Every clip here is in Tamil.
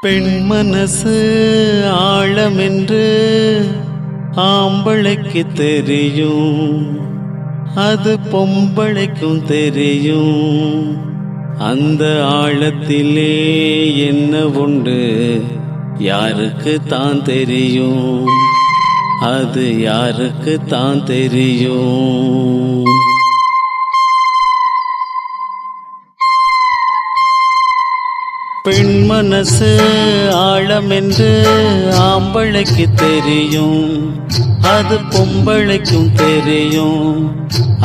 பெண் மனசு ஆழமென்று ஆம்பளைக்கு தெரியும், அது பொம்பளைக்கும் தெரியும். அந்த ஆழத்திலே என்ன உண்டு யாருக்கு தான் தெரியும், அது யாருக்கு தான் தெரியும். பெண் மனசு ஆழமென்று ஆம்பளைக்கு தெரியும், அது பொம்பளைக்கும் தெரியும்.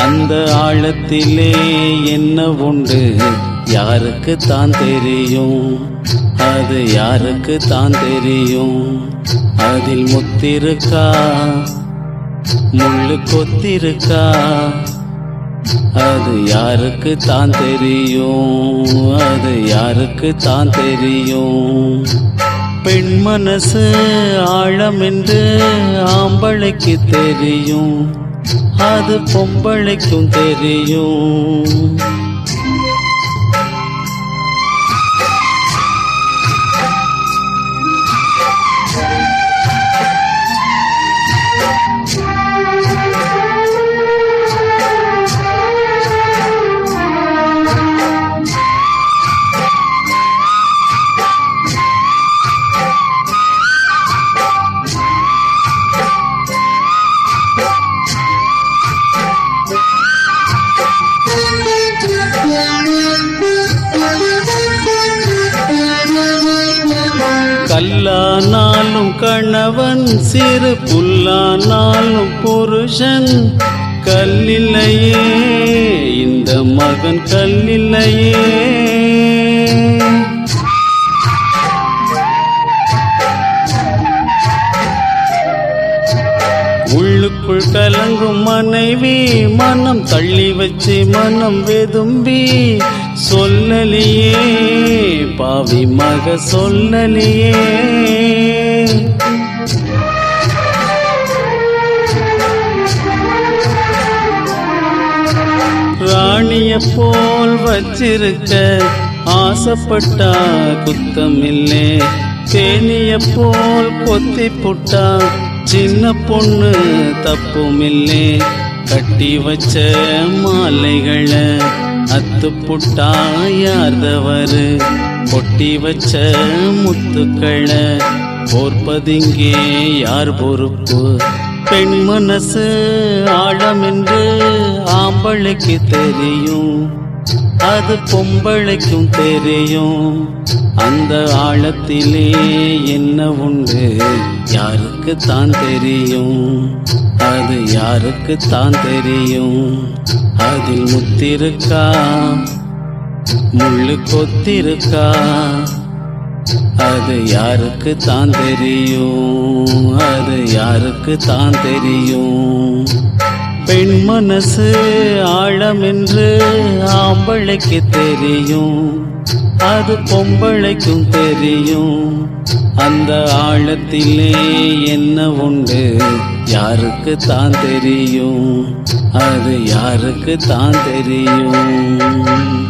அந்த ஆழத்திலே என்ன உண்டு யாருக்கு தான் தெரியும், அது யாருக்கு தான் தெரியும். அதில் முத்திருக்கா முள்ளு கொத்திருக்கா, அது யாருக்கு தான் தெரியும், அது யாருக்கு தான் தெரியும். பெண் மனசு ஆழமென்று ஆம்பளைக்கு தெரியும், அது பொம்பளைக்கும் தெரியும். கல்லானாலும் கணவன், சிறு புல்லானாலும் புருஷன். கல்லில்லையே இந்த மகன், கல்லில்லையே. உள்ளுக்குள் கலங்கும் மனைவி, மனம் தள்ளி வச்சு மனம் வெதும்பி சொல்லலியே பாவி மக சொல்லலியே. ராணிய போல் வச்சிருக்க ஆசைப்பட்டா குத்தமில்லே, தேனிய போல் கொத்தி புட்டா சின்ன பொண்ணு தப்புமில்லே. கட்டி வச்ச மாலைகளை அத்து புட்டா யார்தவரு, கொட்டி வச்ச முத்துக்களை போர்ப்பதிங்கே யார் பொறுப்பு. பெண் மனசு ஆழமென்று ஆம்பளைக்கு தெரியும், அது பொம்பளைக்கும் தெரியும். அந்த ஆழத்திலே என்ன உண்டு யாருக்கு தான் தெரியும், அது யாருக்கு தான் தெரியும். அதில் முத்திருக்கா முள்ளு கொத்திருக்கா, அது யாருக்கு தான் தெரியும், அது யாருக்கு தான் தெரியும். பெண் மனசு ஆழமென்று ஆம்பளைக்கு தெரியும், அது பொம்பளைக்கும் தெரியும். அந்த ஆழத்திலே என்ன உண்டு யாருக்கு தான் தெரியும், அது யாருக்கு தான் தெரியும்.